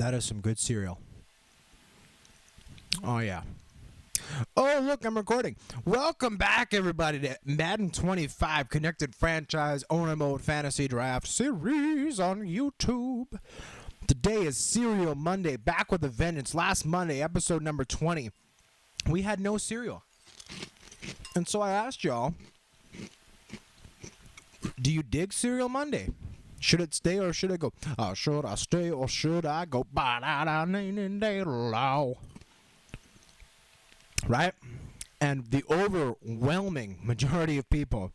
That is some good cereal. Oh, yeah. Oh, look, I'm recording. Welcome back, everybody, to Madden 25 Connected Franchise Owner Mode Fantasy Draft Series on YouTube. Today is Cereal Monday, back with a vengeance. Last Monday, episode number 20, we had no cereal. And so I asked y'all, do you dig Cereal Monday? Should it stay or should it go? Should I stay or should I go? Right? And the overwhelming majority of people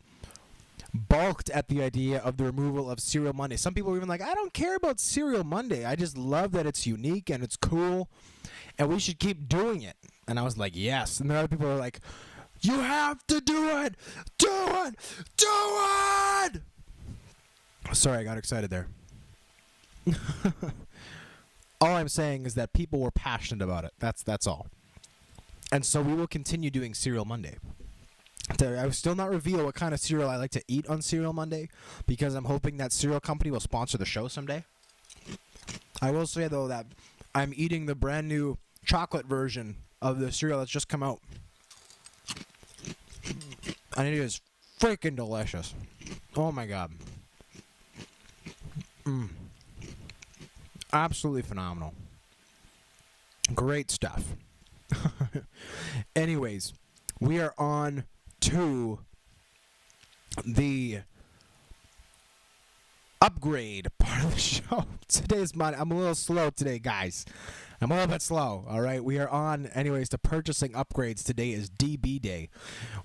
balked at the idea of the removal of Cereal Monday. Some people were even like, I don't care about Cereal Monday. I just love that it's unique and it's cool and we should keep doing it. And I was like, yes. And then other people were like, you have to do it! Do it! Do it! Sorry, I got excited there. All I'm saying is that people were passionate about it. That's all. And so we will continue doing Cereal Monday. I will still not reveal what kind of cereal I like to eat on Cereal Monday because I'm hoping that cereal company will sponsor the show someday. I will say, though, that I'm eating the brand new chocolate version of the cereal that's just come out. And it is freaking delicious. Oh, my God. Absolutely phenomenal. Great stuff. Anyways, we are on to the upgrade part of the show. Today's Monday. I'm a little slow today, guys. I'm a little bit slow, all right? We are on, anyways, to purchasing upgrades. Today is DB Day.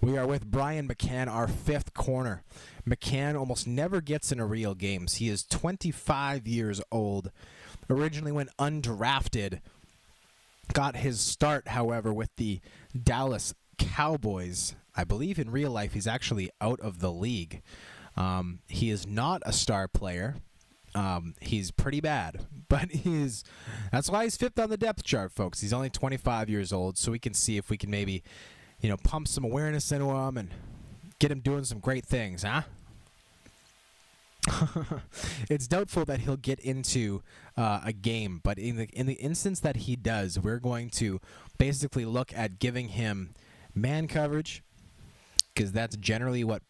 We are with Brian McCann, our fifth corner. McCann almost never gets into real games. He is 25 years old. Originally went undrafted. Got his start, however, with the Dallas Cowboys. I believe in real life he's actually out of the league. He is not a star player. He's pretty bad, but that's why he's fifth on the depth chart, folks. He's only 25 years old, so we can see if we can maybe, pump some awareness into him and get him doing some great things, huh? It's doubtful that he'll get into a game, but in the instance that he does, we're going to basically look at giving him man coverage, because that's generally what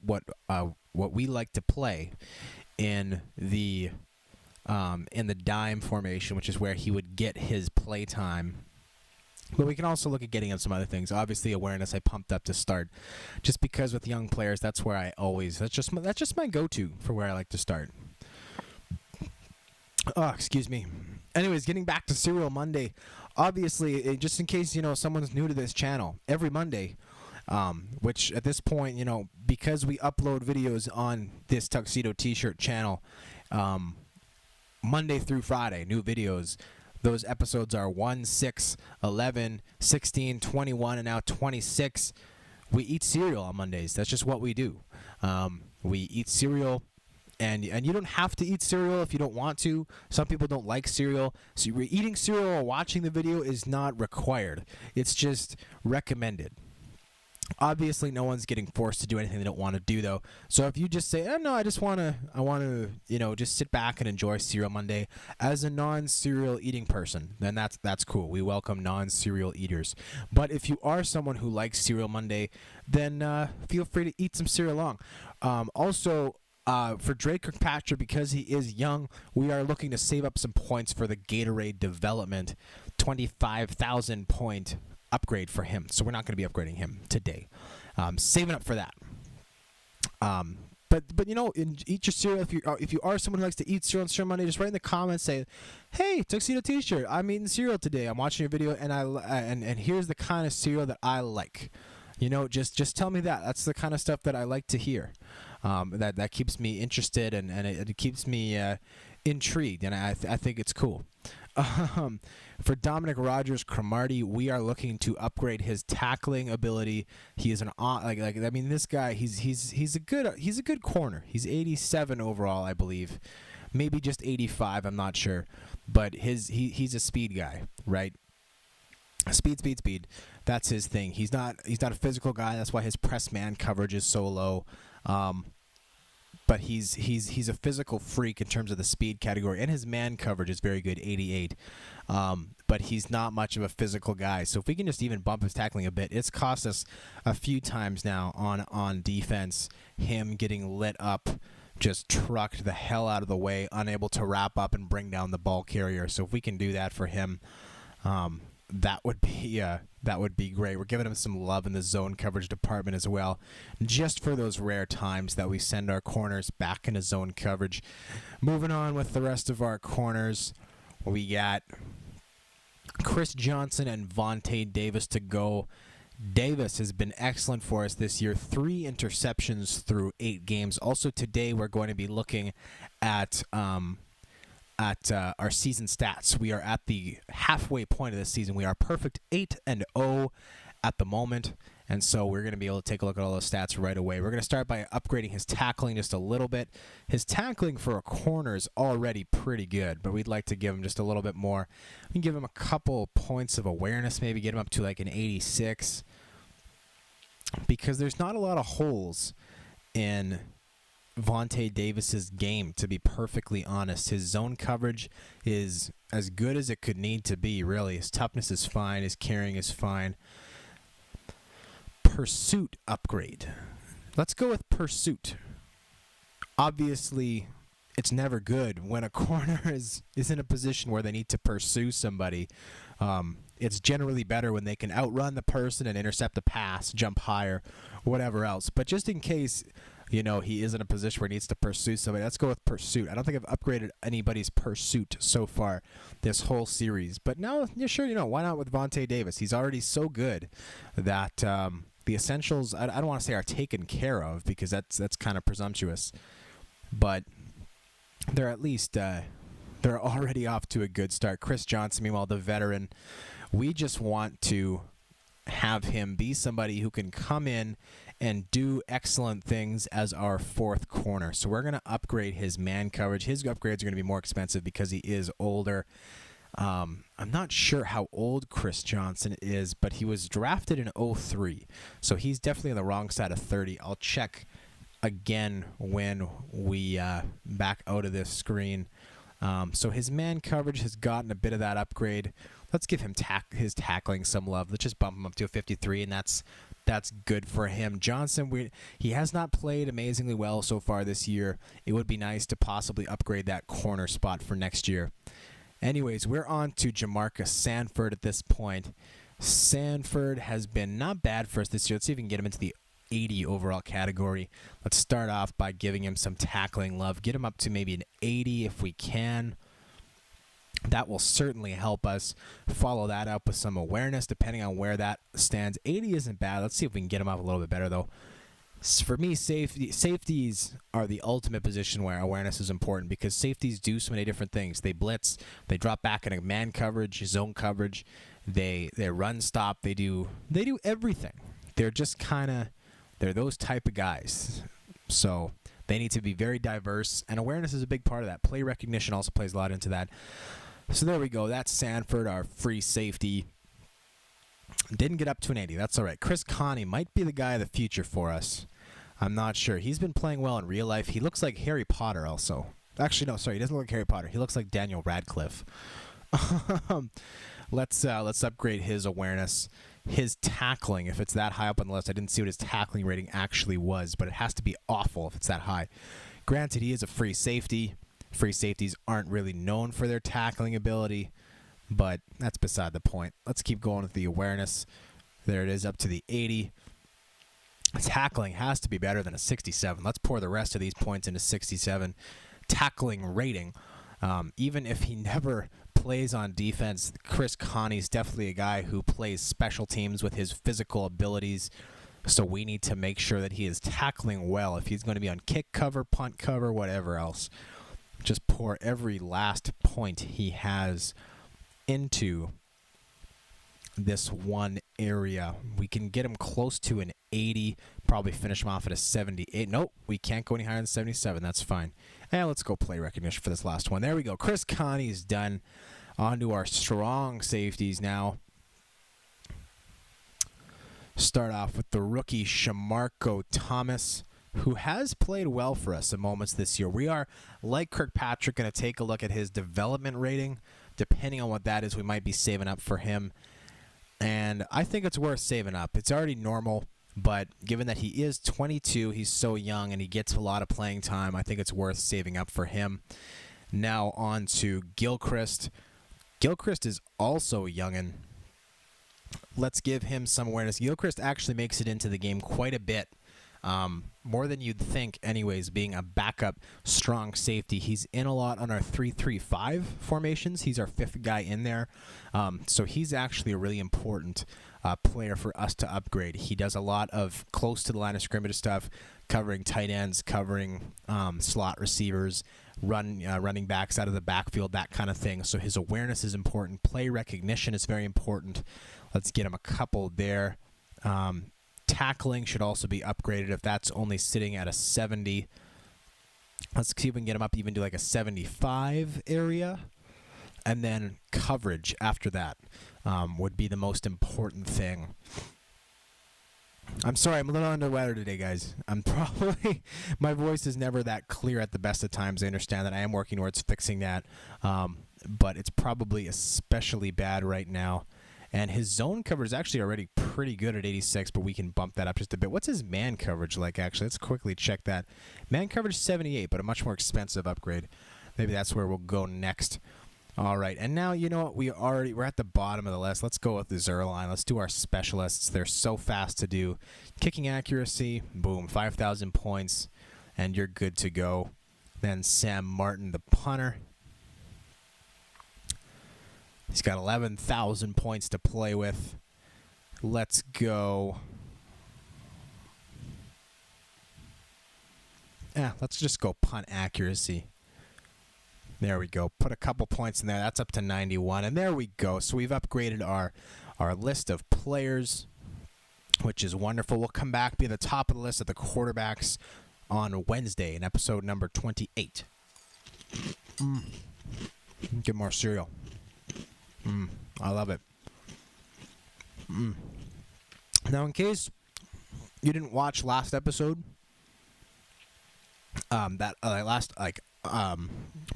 we like to play in the dime formation, which is where he would get his play time. But we can also look at getting him some other things. Obviously, awareness I pumped up to start, just because with young players, that's where that's just my go-to for where I like to start. Oh, excuse me. Anyways, getting back to Cereal Monday. Obviously, just in case someone's new to this channel, every Monday, which at this point, because we upload videos on this Tuxedo T-shirt channel, Monday through Friday, new videos. Those episodes are 1, 6, 11, 16, 21, and now 26. We eat cereal on Mondays. That's just what we do. We eat cereal, and you don't have to eat cereal if you don't want to. Some people don't like cereal. So eating cereal while watching the video is not required. It's just recommended. Obviously, no one's getting forced to do anything they don't want to do, though. So if you just say, "Oh no, I want to, just sit back and enjoy Cereal Monday," as a non-cereal eating person, then that's cool. We welcome non-cereal eaters. But if you are someone who likes Cereal Monday, then feel free to eat some cereal along. Also, for Drake Kirkpatrick, because he is young, we are looking to save up some points for the Gatorade development 25,000 point upgrade for him. So we're not going to be upgrading him today. Saving up for that. But eat your cereal. If you are someone who likes to eat cereal on Cereal Monday, just write in the comments, say, "Hey, Tuxedo T-shirt, I'm eating cereal today. I'm watching your video, and and here's the kind of cereal that I like." Just tell me that. That's the kind of stuff that I like to hear. That keeps me interested and it keeps me intrigued, and I think it's cool. For Dominic Rogers Cromartie, we are looking to upgrade his tackling ability. He is this guy. He's a good corner. He's 87 overall, I believe, maybe just 85. I'm not sure, but he's a speed guy, right? Speed. That's his thing. He's not a physical guy. That's why his press man coverage is so low. but he's a physical freak in terms of the speed category, and his man coverage is very good, 88. But he's not much of a physical guy. So if we can just even bump his tackling a bit, it's cost us a few times now on defense, him getting lit up, just trucked the hell out of the way, unable to wrap up and bring down the ball carrier. So if we can do that for him, that would be great. We're giving him some love in the zone coverage department as well, just for those rare times that we send our corners back into zone coverage. Moving on with the rest of our corners, we got Chris Johnson and Vontae Davis to go. Davis has been excellent for us this year, 3 interceptions through 8 games. Also today we're going to be looking at our season stats. We are at the halfway point of this season. We are perfect 8-0 at the moment, and so we're going to be able to take a look at all those stats right away. We're going to start by upgrading his tackling just a little bit. His tackling for a corner is already pretty good, but we'd like to give him just a little bit more. We can give him a couple points of awareness, maybe get him up to like an 86, because there's not a lot of holes in Vontae Davis's game, to be perfectly honest. His zone coverage is as good as it could need to be, really. His toughness is fine. His carrying is fine. Pursuit upgrade. Let's go with pursuit. Obviously, it's never good when a corner is in a position where they need to pursue somebody. It's generally better when they can outrun the person and intercept the pass, jump higher, whatever else. But just in case, he is in a position where he needs to pursue somebody, let's go with pursuit. I don't think I've upgraded anybody's pursuit so far this whole series. But now, yeah, sure, why not with Vontae Davis? He's already so good that the essentials, I don't want to say are taken care of, because that's kind of presumptuous. But they're at least, they're already off to a good start. Chris Johnson, meanwhile, the veteran, we just want to have him be somebody who can come in and do excellent things as our 4th corner. So we're going to upgrade his man coverage. His upgrades are going to be more expensive because he is older. I'm not sure how old Chris Johnson is, but he was drafted in 03. So he's definitely on the wrong side of 30. I'll check again when we back out of this screen. So his man coverage has gotten a bit of that upgrade. Let's give him his tackling some love. Let's just bump him up to a 53, and that's good for him. Johnson, he has not played amazingly well so far this year. It would be nice to possibly upgrade that corner spot for next year. Anyways, we're on to Jamarcus Sanford at this point. Sanford has been not bad for us this year. Let's see if we can get him into the 80 overall category. Let's start off by giving him some tackling love. Get him up to maybe an 80 if we can. That will certainly help us. Follow that up with some awareness, depending on where that stands. 80 isn't bad. Let's see if we can get him up a little bit better, though. For me, safeties are the ultimate position where awareness is important, because safeties do so many different things. They blitz, they drop back in a man coverage, zone coverage, they run stop, they do everything. They're just they're those type of guys. So they need to be very diverse, and awareness is a big part of that. Play recognition also plays a lot into that. So there we go. That's Sanford, our free safety. Didn't get up to an 80. That's all right. Chris Connie might be the guy of the future for us. I'm not sure. He's been playing well in real life. He looks like Harry Potter also. Actually, no, sorry. He doesn't look like Harry Potter. He looks like Daniel Radcliffe. Let's upgrade his awareness. His tackling, if it's that high up on the list, I didn't see what his tackling rating actually was, but it has to be awful if it's that high. Granted, he is a free safety. Free safeties aren't really known for their tackling ability, but that's beside the point. Let's keep going with the awareness. There it is, up to the 80. Tackling has to be better than a 67. Let's pour the rest of these points into 67. Tackling rating. Even if he never plays on defense, Chris Connie's definitely a guy who plays special teams with his physical abilities. So we need to make sure that he is tackling well. If he's going to be on kick cover, punt cover, whatever else, just pour every last point he has into this one area. We can get him close to an 80, probably finish him off at a 78. Nope, we can't go any higher than 77. That's fine. And let's go play recognition for this last one. There we go. Chris Connie's done. On to our strong safeties now. Start off with the rookie Shamarko Thomas, who has played well for us in moments this year. We are, like Kirkpatrick, going to take a look at his development rating. Depending on what that is, we might be saving up for him. And I think it's worth saving up. It's already normal, but given that he is 22, he's so young, and he gets a lot of playing time, I think it's worth saving up for him. Now on to Gilchrist. Gilchrist is also a youngin'. Let's give him some awareness. Gilchrist actually makes it into the game quite a bit. More than you'd think anyways, being a backup strong safety. He's in a lot on our 3-3-5 formations. He's our fifth guy in there. So he's actually a really important player for us to upgrade. He does a lot of close to the line of scrimmage stuff, covering tight ends, covering slot receivers, running backs out of the backfield, that kind of thing. So his awareness is important. Play recognition is very important. Let's get him a couple there. Tackling should also be upgraded if that's only sitting at a 70. Let's see if we can get him up even to like a 75 area. And then coverage after that would be the most important thing. I'm sorry, I'm a little under the weather today, guys. My voice is never that clear at the best of times. I understand that I am working towards fixing that. But it's probably especially bad right now. And his zone coverage is actually already pretty good at 86, but we can bump that up just a bit. What's his man coverage like, actually? Let's quickly check that. Man coverage 78, but a much more expensive upgrade. Maybe that's where we'll go next. All right, and now, you know what? We're at the bottom of the list. Let's go with the Zerline. Let's do our specialists. They're so fast to do. Kicking accuracy, boom, 5,000 points, and you're good to go. Then Sam Martin, the punter. He's got 11,000 points to play with. Let's go. Let's just go punt accuracy. There we go. Put a couple points in there. That's up to 91. And there we go. So we've upgraded our list of players, which is wonderful. We'll come back, be at the top of the list of the quarterbacks on Wednesday in episode number 28. Get more cereal. I love it. Now, in case you didn't watch last episode,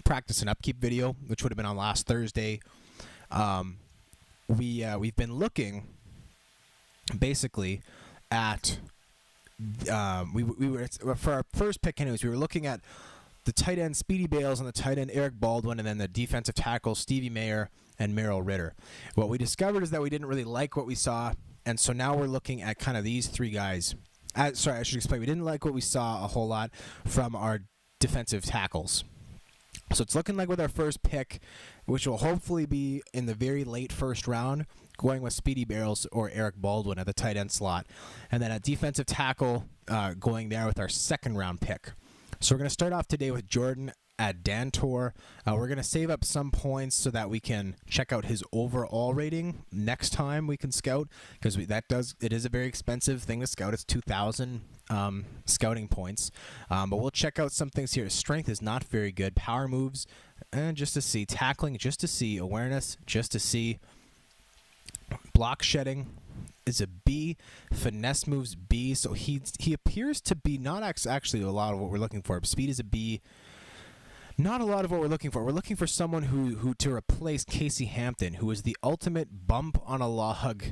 practice and upkeep video, which would have been on last Thursday, we've been looking basically at we were for our first pick anyways. We were looking at the tight end Speedy Bales and the tight end Eric Baldwin, and then the defensive tackle Stevie Mayer and Merrill Ritter. What we discovered is that we didn't really like what we saw, and so now we're looking at kind of these three guys. I should explain. We didn't like what we saw a whole lot from our defensive tackles. So it's looking like with our first pick, which will hopefully be in the very late first round, going with Speedy Barrels or Eric Baldwin at the tight end slot. And then at defensive tackle, going there with our second round pick. So we're going to start off today with Jordan Adantor. We're going to save up some points so that we can check out his overall rating next time we can scout, because it is a very expensive thing to scout. It's 2,000 scouting points, but we'll check out some things here. Strength is not very good. Power moves, just to see. Tackling, just to see. Awareness, just to see. Block shedding is a B. Finesse moves, B. So he appears to be not actually a lot of what we're looking for. Speed is a B. Not a lot of what we're looking for. We're looking for someone who to replace Casey Hampton, who is the ultimate bump on a log,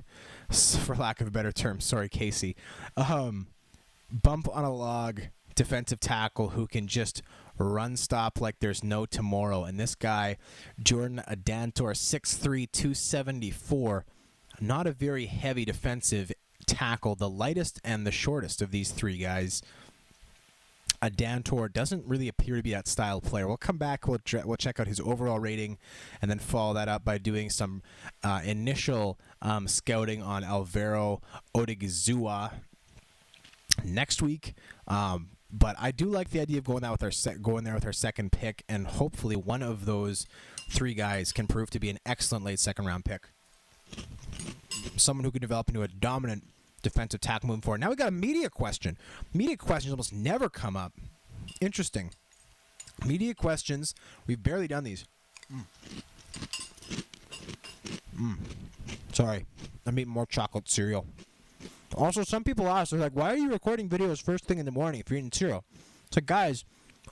for lack of a better term. Sorry, Casey. Bump on a log defensive tackle who can just run stop like there's no tomorrow. And this guy, Jordan Adantor, 6'3", 274, not a very heavy defensive tackle, the lightest and the shortest of these three guys. Adantor doesn't really appear to be that style player. We'll come back, we'll check out his overall rating, and then follow that up by doing some initial scouting on Alvaro Odigizua next week. But I do like the idea of going there with our second pick, and hopefully one of those three guys can prove to be an excellent late second round pick. Someone who can develop into a dominant defensive tackle moving forward. Now we got a media question. Media questions almost never come up. Interesting. Media questions. We've barely done these. Sorry. I'm eating more chocolate cereal. Also, some people ask, they're like, why are you recording videos first thing in the morning if you're eating cereal? It's like, guys,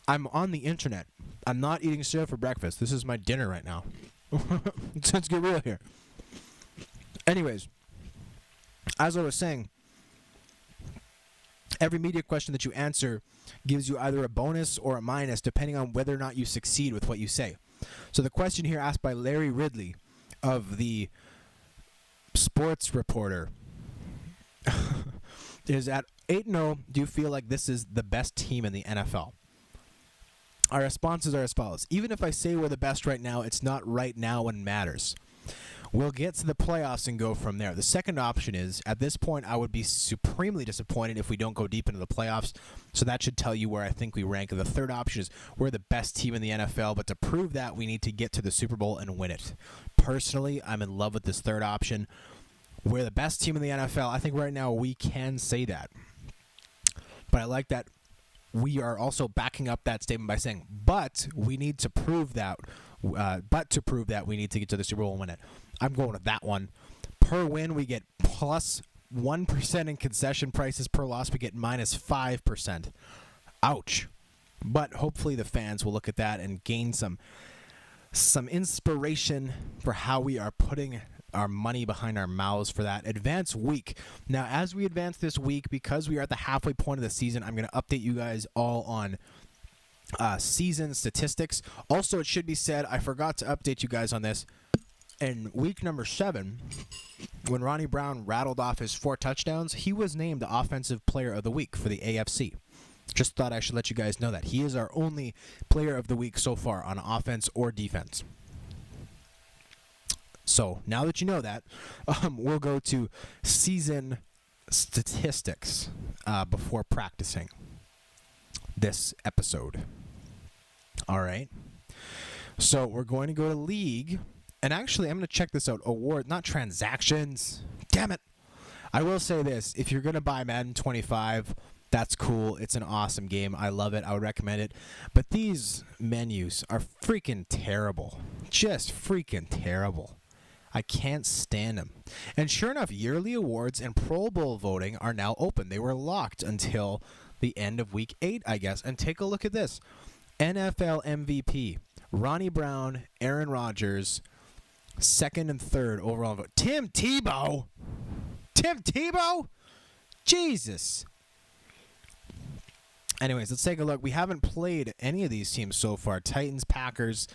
I'm on the internet. I'm not eating cereal for breakfast. This is my dinner right now. Let's get real here. Anyways, as I was saying, every media question that you answer gives you either a bonus or a minus depending on whether or not you succeed with what you say. So the question here asked by Larry Ridley of the Sports Reporter is, at 8-0, do you feel like this is the best team in the NFL? Our responses are as follows. Even if I say we're the best right now, it's not right now when it matters. We'll get to the playoffs and go from there. The second option is, at this point, I would be supremely disappointed if we don't go deep into the playoffs. So that should tell you where I think we rank. And the third option is, we're the best team in the NFL, but to prove that, we need to get to the Super Bowl and win it. Personally, I'm in love with this third option. We're the best team in the NFL. I think right now we can say that. But I like that we are also backing up that statement by saying, but we need to prove that. But to prove that, we need to get to the Super Bowl and win it. I'm going with that one. Per win, we get plus 1% in concession prices. Per loss, we get minus 5%. Ouch. But hopefully the fans will look at that and gain some inspiration for how we are putting our money behind our mouths for that advance week. Now, as we advance this week, because we are at the halfway point of the season, I'm going to update you guys all on season statistics. Also, it should be said, I forgot to update you guys on this. In week number 7, when Ronnie Brown rattled off his 4 touchdowns, he was named the Offensive Player of the Week for the AFC. Just thought I should let you guys know that. He is our only Player of the Week so far on offense or defense. So, now that you know that, we'll go to season statistics before practicing this episode. All right. So, we're going to go to league. And actually, I'm going to check this out. Award, not transactions. Damn it. I will say this. If you're going to buy Madden 25, that's cool. It's an awesome game. I love it. I would recommend it. But these menus are freaking terrible. Just freaking terrible. I can't stand them. And sure enough, yearly awards and Pro Bowl voting are now open. They were locked until the end of week 8, I guess. And take a look at this. NFL MVP. Ronnie Brown, Aaron Rodgers, 2nd and 3rd overall vote. Tim Tebow? Tim Tebow? Jesus. Anyways, let's take a look. We haven't played any of these teams so far. Titans, Packers,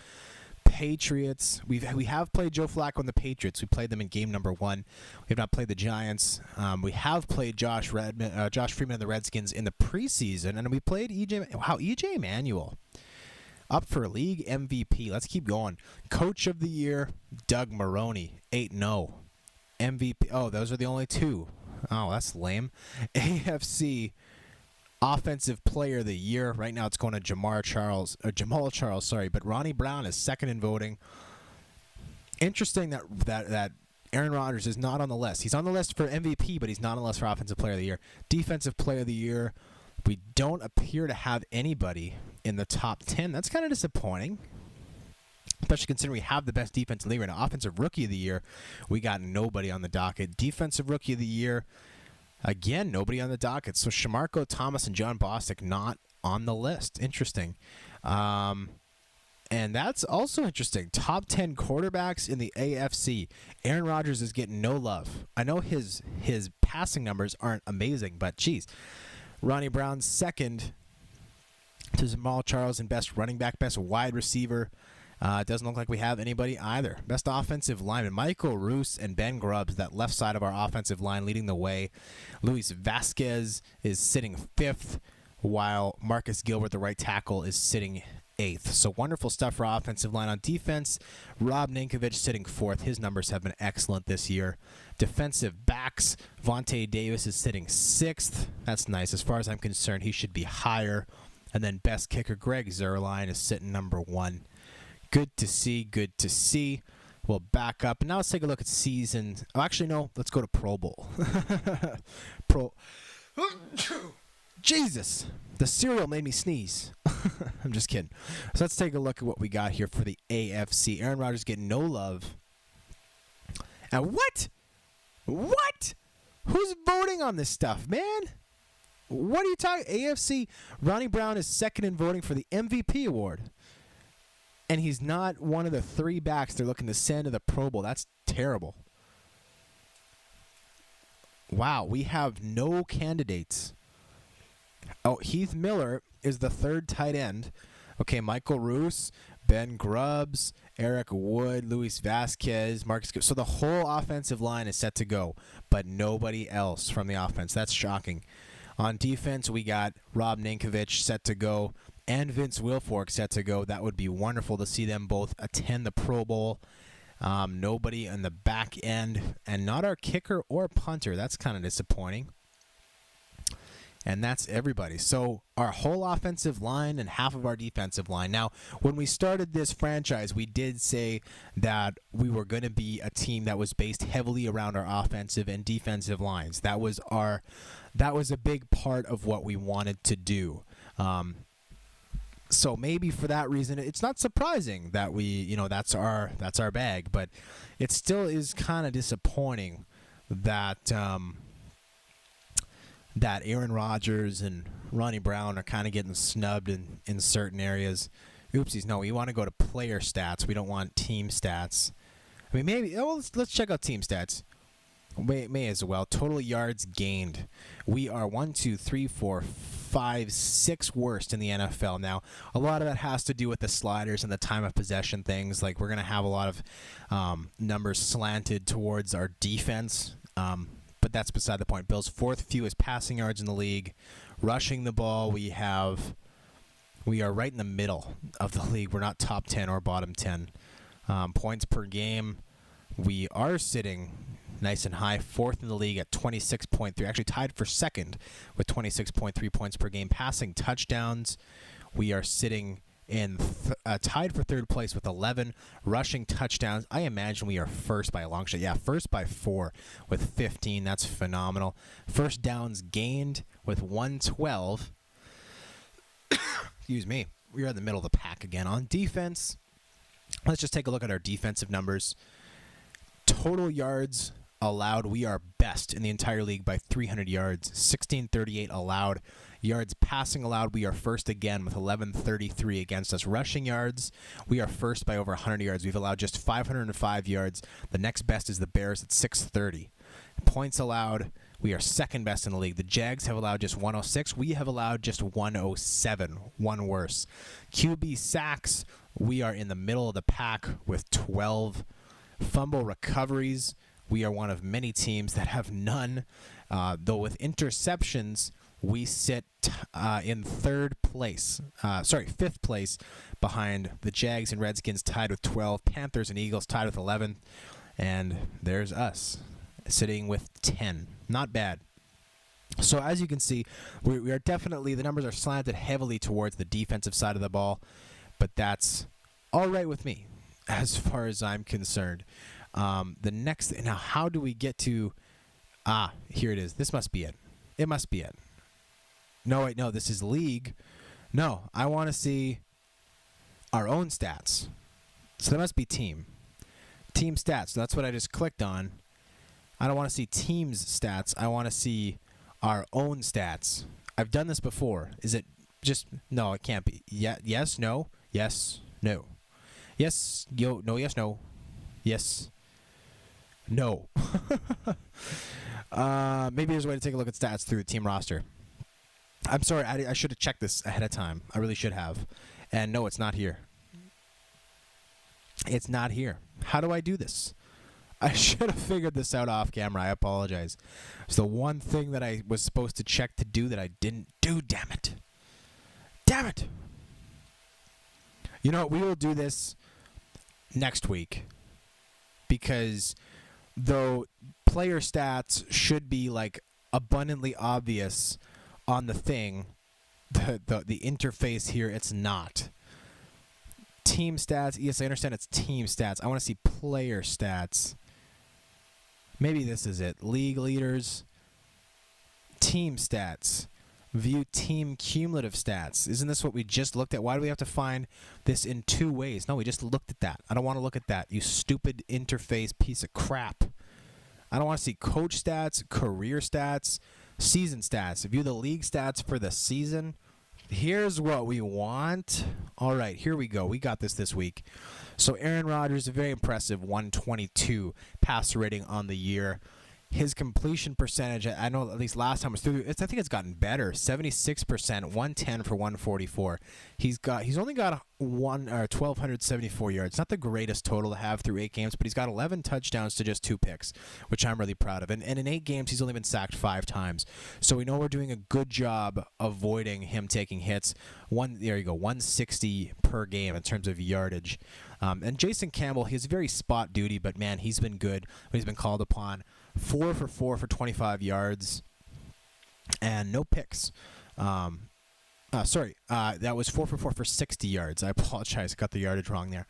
Patriots. We have played Joe Flacco and the Patriots. We played them in game number 1. We have not played the Giants. We have played Josh Freeman and the Redskins in the preseason, and we played EJ Manuel. Up for league MVP. Let's keep going. Coach of the year, Doug Maroney, 8-0. MVP. Oh, those are the only 2. Oh, that's lame. AFC Offensive Player of the Year. Right now it's going to Jamal Charles, but Ronnie Brown is 2nd in voting. Interesting that Aaron Rodgers is not on the list. He's on the list for MVP, but he's not on the list for Offensive Player of the Year. Defensive Player of the Year. We don't appear to have anybody in the top 10. That's kind of disappointing, especially considering we have the best defense in the league right now. Offensive Rookie of the Year, we got nobody on the docket. Defensive Rookie of the Year, again, nobody on the docket. So Shamarko Thomas and John Bostic not on the list. Interesting. And that's also interesting. Top 10 quarterbacks in the AFC. Aaron Rodgers is getting no love. I know his passing numbers aren't amazing, but geez. Ronnie Brown 2nd to Jamal Charles in best running back, best wide receiver. It doesn't look like we have anybody either. Best offensive lineman, Michael Roos and Ben Grubbs, that left side of our offensive line leading the way. Luis Vasquez is sitting 5th, while Marcus Gilbert, the right tackle, is sitting 8th. So wonderful stuff for offensive line. On defense, Rob Ninkovich sitting 4th. His numbers have been excellent this year. Defensive backs, Vontae Davis is sitting 6th. That's nice. As far as I'm concerned, he should be higher. And then best kicker, Greg Zuerlein, is sitting number 1. Good to see. Good to see. We'll back up. And now let's take a look at season. Oh, actually, no. Let's go to Pro Bowl. Jesus. The cereal made me sneeze. I'm just kidding. So let's take a look at what we got here for the AFC. Aaron Rodgers getting no love. And what? Who's voting on this stuff, man? What are you talking? AFC, Ronnie Brown is second in voting for the MVP award. And he's not one of the 3 backs they're looking to send to the Pro Bowl. That's terrible. Wow, we have no candidates. Oh, Heath Miller is the 3rd tight end. Okay, Michael Roos, Ben Grubbs, Eric Wood, Luis Vasquez, Marcus. So the whole offensive line is set to go, but nobody else from the offense. That's shocking. On defense, we got Rob Ninkovich set to go and Vince Wilfork set to go. That would be wonderful to see them both attend the Pro Bowl. Nobody on the back end, and not our kicker or punter. That's kind of disappointing. And that's everybody. So our whole offensive line and half of our defensive line. Now, when we started this franchise, we did say that we were going to be a team that was based heavily around our offensive and defensive lines. That was a big part of what we wanted to do. So maybe for that reason, it's not surprising that that's our bag, but it still is kind of disappointing that that Aaron Rodgers and Ronnie Brown are kind of getting snubbed in certain areas. Oopsies, no, we want to go to player stats. We don't want team stats. I mean, maybe, let's check out team stats. May as well. Total yards gained. We are 1, 2, 3, 4, 5, 6 worst in the NFL. Now, a lot of that has to do with the sliders and the time of possession things. Like, we're going to have a lot of numbers slanted towards our defense. But that's beside the point. Bills 4th fewest passing yards in the league. Rushing the ball, we are right in the middle of the league. We're not top 10 or bottom 10. Points per game, we are sitting nice and high, 4th in the league at 26.3. Actually tied for 2nd with 26.3 points per game. Passing touchdowns, we are sitting in tied for 3rd place with 11. Rushing touchdowns, I imagine we are first by a long shot. Yeah, first by 4 with 15. That's phenomenal. First downs gained with 112. Excuse me. We are in the middle of the pack again. On defense, let's just take a look at our defensive numbers. Total yards allowed, we are best in the entire league by 300 yards. 1638 allowed. Yards passing allowed, we are first again with 1133 against us. Rushing yards, we are first by over 100 yards. We've allowed just 505 yards. The next best is the Bears at 630. Points allowed, we are second best in the league. The Jags have allowed just 106. We have allowed just 107, one worse. QB sacks, we are in the middle of the pack with 12. Fumble recoveries, we are one of many teams that have none. Though with interceptions, we sit in 5th place behind the Jags and Redskins tied with 12, Panthers and Eagles tied with 11, and there's us sitting with 10. Not bad. So as you can see, we are definitely, the numbers are slanted heavily towards the defensive side of the ball, but that's all right with me as far as I'm concerned. The next, now how do we get to, here it is. This must be it. It must be it. No, wait, no, this is league. No, I want to see our own stats. So that must be team. Team stats. So that's what I just clicked on. I don't want to see team's stats. I want to see our own stats. I've done this before. Is it just, no, it can't be. Yeah, yes, no, yes, no. Yes, no, yes, no. Yes, no. Maybe there's a way to take a look at stats through the team roster. I'm sorry, I should have checked this ahead of time. I really should have. And no, it's not here. It's not here. How do I do this? I should have figured this out off camera. I apologize. It's the one thing that I was supposed to check to do that I didn't do, damn it. Damn it. You know, we will do this next week. Because though player stats should be like abundantly obvious on the thing, the interface here, it's not. Team stats, yes, I understand it's team stats. I want to see player stats. Maybe this is it. League leaders, team stats, view team cumulative stats. Isn't this what we just looked at? Why do we have to find this in 2 ways? No, we just looked at that. I don't want to look at that, you stupid interface piece of crap. I don't want to see coach stats, career stats, season stats. View the league stats for the season. Here's what we want. All right, here we go. We got this week. So Aaron Rodgers, a very impressive 122 passer rating on the year. His completion percentage, I know at least last time it was through, I think it's gotten better. 76%, 110 for 144. He's only got 1,274 yards. Not the greatest total to have through 8 games, but he's got 11 touchdowns to just 2 picks, which I'm really proud of. And in 8 games, he's only been sacked 5 times. So we know we're doing a good job avoiding him taking hits. There you go, 160 per game in terms of yardage. And Jason Campbell, he has very spot duty, but man, he's been good when he's been called upon. 4 for 4 for 25 yards and no picks. That was 4 for 4 for 60 yards. I apologize, got the yardage wrong there.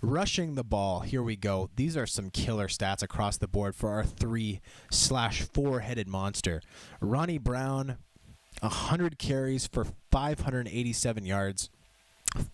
Rushing the ball, here we go. These are some killer stats across the board for our 3/4-headed monster. Ronnie Brown, 100 carries for 587 yards.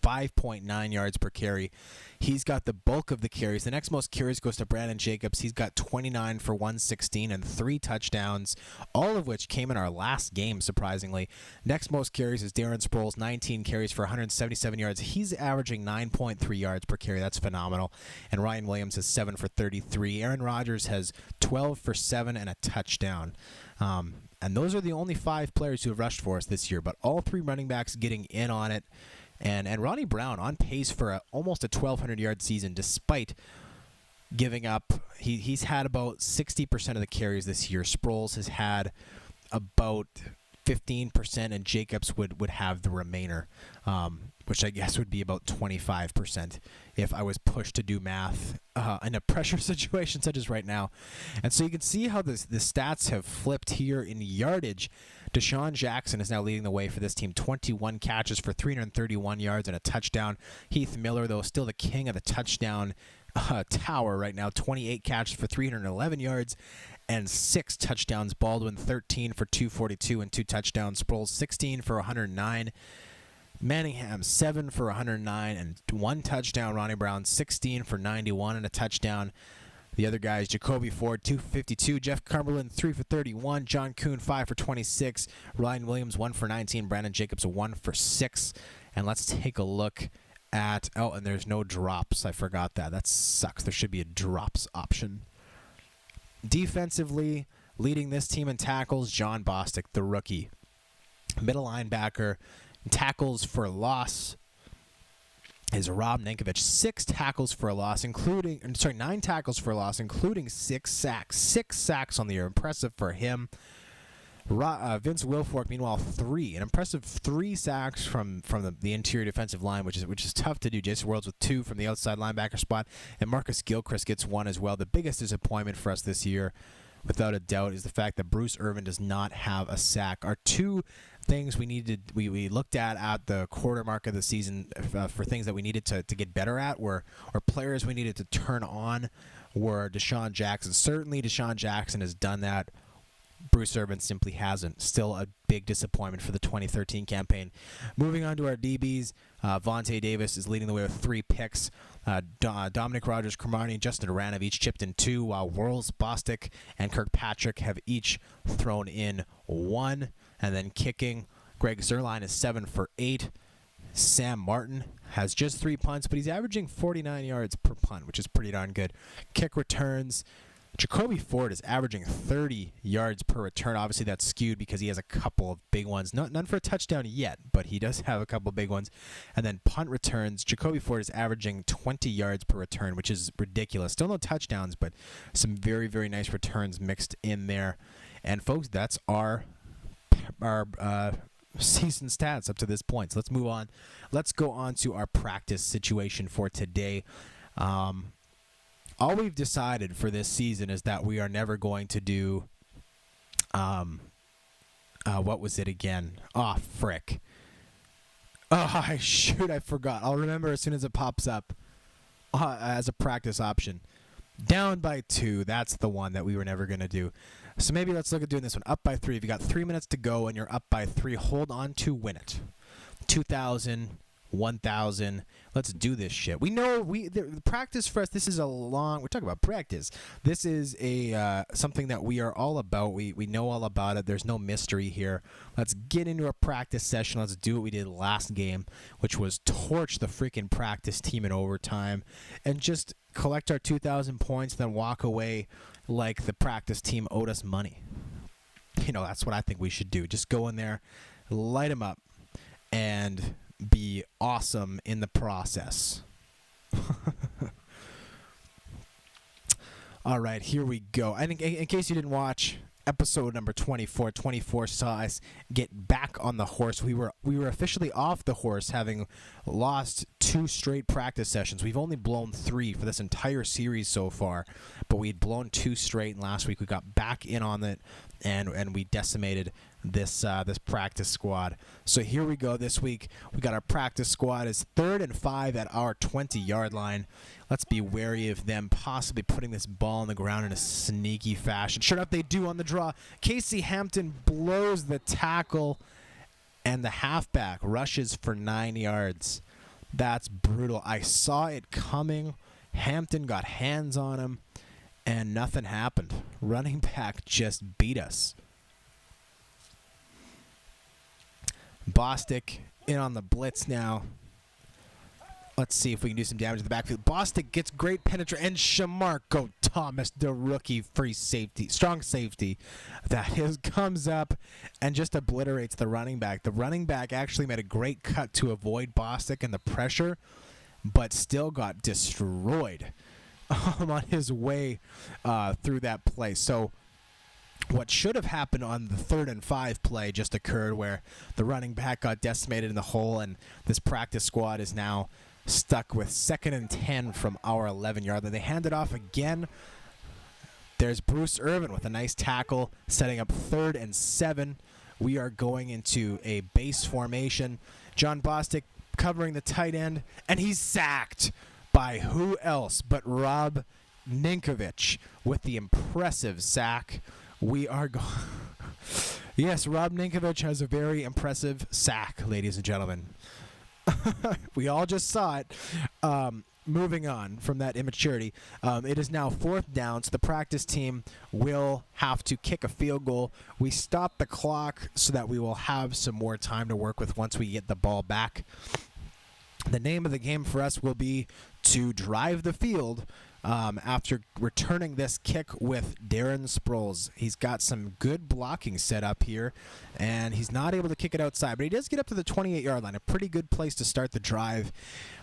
5.9 yards per carry. He's got the bulk of the carries. The next most carries goes to Brandon Jacobs. He's got 29 for 116 and 3 touchdowns, all of which came in our last game, surprisingly. Next most carries is Darren Sproles, 19 carries for 177 yards. He's averaging 9.3 yards per carry. That's phenomenal. And Ryan Williams has 7 for 33. Aaron Rodgers has 12 for 7 and a touchdown. And those are the only 5 players who have rushed for us this year, but all 3 running backs getting in on it. And Ronnie Brown on pace for almost a 1,200-yard season, despite giving up. He's had about 60% of the carries this year. Sproles has had about 15%, and Jacobs would have the remainder, which I guess would be about 25% if I was pushed to do math in a pressure situation such as right now. And so you can see how the stats have flipped here in yardage. Deshaun Jackson is now leading the way for this team. 21 catches for 331 yards and a touchdown. Heath Miller, though, still the king of the touchdown tower right now. 28 catches for 311 yards and 6 touchdowns. Baldwin, 13 for 242 and 2 touchdowns. Sproles, 16 for 109. Manningham, 7 for 109 and 1 touchdown. Ronnie Brown, 16 for 91 and a touchdown. The other guys, Jacoby Ford, 252. Jeff Cumberland, 3 for 31. John Kuhn, 5 for 26. Ryan Williams, 1 for 19. Brandon Jacobs, 1 for 6. And let's take a look at... Oh, and there's no drops. I forgot that. That sucks. There should be a drops option. Defensively, leading this team in tackles, John Bostic, the rookie. Middle linebacker, tackles for loss is Rob Nankovich. 9 tackles for a loss, including 6 sacks. 6 sacks on the year. Impressive for him. Vince Wilfork, meanwhile, 3. An impressive 3 sacks from the interior defensive line, which is tough to do. Jason Worlds with 2 from the outside linebacker spot, and Marcus Gilchrist gets 1 as well. The biggest disappointment for us this year, without a doubt, is the fact that Bruce Irvin does not have a sack. Our 2 things we looked at the quarter mark of the season for things that we needed to get better at or players we needed to turn on were Deshaun Jackson. Certainly Deshaun Jackson has done that. Bruce Irvin simply hasn't. Still a big disappointment for the 2013 campaign. Moving on to our DBs, Vontae Davis is leading the way with 3 picks. Dominic Rodgers-Cromartie and Justin Duran have each chipped in 2, while Worrells, Bostic, and Kirkpatrick have each thrown in 1. And then kicking, Greg Zuerlein is 7 for 8. Sam Martin has just 3 punts, but he's averaging 49 yards per punt, which is pretty darn good. Kick returns, Jacoby Ford is averaging 30 yards per return. Obviously, that's skewed because he has a couple of big ones. None for a touchdown yet, but he does have a couple of big ones. And then punt returns, Jacoby Ford is averaging 20 yards per return, which is ridiculous. Still no touchdowns, but some very, very nice returns mixed in there. And, folks, that's our season stats up to this point. So let's move on. Let's go on to our practice situation for today. All we've decided for this season is that we are never going to do, what was it again? Oh, frick. Oh, I forgot. I'll remember as soon as it pops up as a practice option. Down by 2, that's the one that we were never going to do. So maybe let's look at doing this one. Up by 3. If you got 3 minutes to go and you're up by 3, hold on to win it. 2,000, 1,000. Let's do this shit. We know the practice for us. This is we're talking about practice. This is something that we are all about. We know all about it. There's no mystery here. Let's get into a practice session. Let's do what we did last game, which was torch the freaking practice team in overtime and just collect our 2,000 points, then walk away like the practice team owed us money. That's what I think we should do. Just go in there, light them up, and be awesome in the process. All right, here we go. I think in case you didn't watch episode number 24 saw us get back on the horse. We were officially off the horse, having lost 2 straight practice sessions. We've only blown 3 for this entire series so far, but we had blown 2 straight, and last week we got back in on it, and we decimated this practice squad. So here we go. This week we got our practice squad is 3rd and 5 at our 20-yard line. Let's be wary of them possibly putting this ball on the ground in a sneaky fashion. Sure enough, they do on the draw. Casey Hampton blows the tackle, and the halfback rushes for 9 yards. That's brutal. I saw it coming. Hampton got hands on him, and nothing happened. Running back just beat us. Bostic in on the blitz now. Let's see if we can do some damage in the backfield. Bostic gets great penetration, and Shamarko Thomas, the rookie free safety, strong safety, comes up and just obliterates the running back. The running back actually made a great cut to avoid Bostic and the pressure, but still got destroyed on his way through that play. So what should have happened on the 3rd and 5 play just occurred, where the running back got decimated in the hole, and this practice squad is now stuck with 2nd and 10 from our 11-yard line. They hand it off again. There's Bruce Irvin with a nice tackle, setting up 3rd and 7. We are going into a base formation. John Bostic covering the tight end, and he's sacked by who else but Rob Ninkovich with the impressive sack. We are going... Yes, Rob Ninkovich has a very impressive sack, ladies and gentlemen. We all just saw it. Moving on from that immaturity, it is now 4th down, so the practice team will have to kick a field goal. We stop the clock so that we will have some more time to work with once we get the ball back. The name of the game for us will be to drive the field after returning this kick with Darren Sproles. He's got some good blocking set up here, and he's not able to kick it outside, but he does get up to the 28-yard line, a pretty good place to start the drive.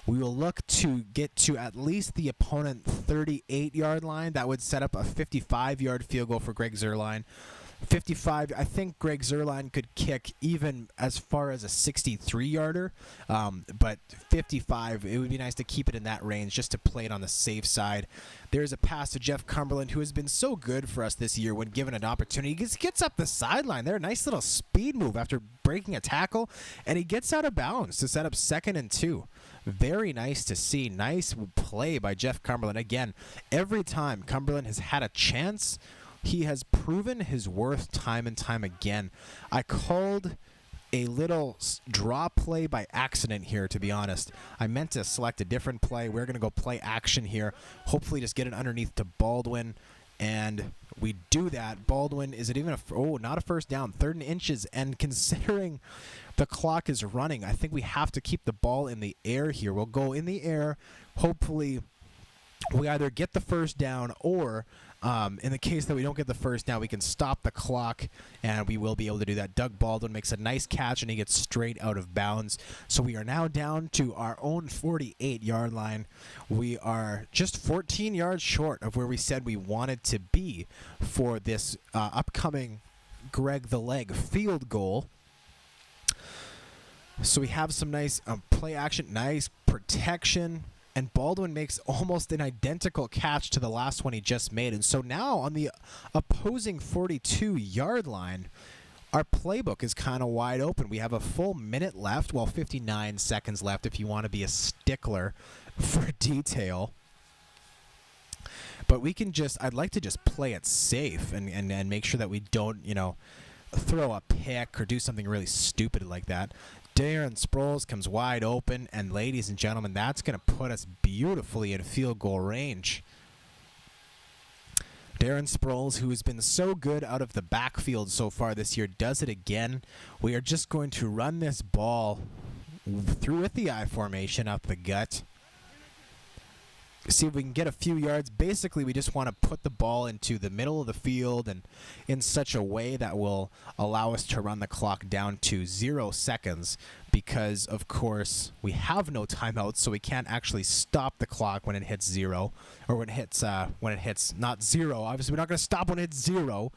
We will look to get to at least the opponent 38-yard line. That would set up a 55-yard field goal for Greg Zuerlein. 55, I think Greg Zuerlein could kick even as far as a 63-yarder, but 55, it would be nice to keep it in that range just to play it on the safe side. There's a pass to Jeff Cumberland, who has been so good for us this year when given an opportunity. He gets up the sideline there, a nice little speed move after breaking a tackle, and he gets out of bounds to set up 2nd and 2. Very nice to see. Nice play by Jeff Cumberland. Again, every time Cumberland has had a chance, he has proven his worth time and time again. I called a little draw play by accident here, to be honest. I meant to select a different play. We're going to go play action here. Hopefully just get it underneath to Baldwin. And we do that. Baldwin, is it even not a first down, 3rd and inches. And considering the clock is running, I think we have to keep the ball in the air here. We'll go in the air. Hopefully we either get the first down, or in the case that we don't get the first down, we can stop the clock, and we will be able to do that. Doug Baldwin makes a nice catch, and he gets straight out of bounds. So we are now down to our own 48-yard line. We are just 14 yards short of where we said we wanted to be for this upcoming Greg the Leg field goal. So we have some nice play action, nice protection. And Baldwin makes almost an identical catch to the last one he just made. And so now on the opposing 42-yard line, our playbook is kind of wide open. We have a full minute left, 59 seconds left if you want to be a stickler for detail. But we can I'd like to just play it safe and make sure that we don't, throw a pick or do something really stupid like that. Darren Sproles comes wide open, and ladies and gentlemen, that's going to put us beautifully in field goal range. Darren Sproles, who has been so good out of the backfield so far this year, does it again. We are just going to run this ball through with the I formation up the gut. See if we can get a few yards. Basically, we just want to put the ball into the middle of the field and in such a way that will allow us to run the clock down to 0 seconds because, of course, we have no timeouts, so we can't actually stop the clock when it hits 0 or when it hits not 0. Obviously, we're not going to stop when it hits 0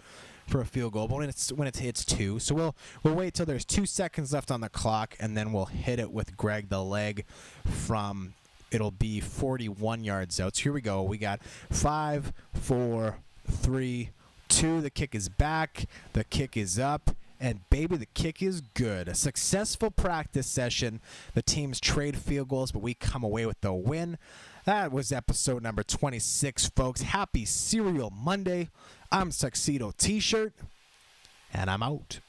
for a field goal, but when it hits 2. So we'll wait till there's 2 seconds left on the clock, and then we'll hit it with Greg the leg from... It'll be 41 yards out. So here we go. We got 5, 4, 3, 2. The kick is back. The kick is up. And, baby, the kick is good. A successful practice session. The teams trade field goals, but we come away with the win. That was episode number 26, folks. Happy Cereal Monday. I'm Tuxedo T-shirt, and I'm out.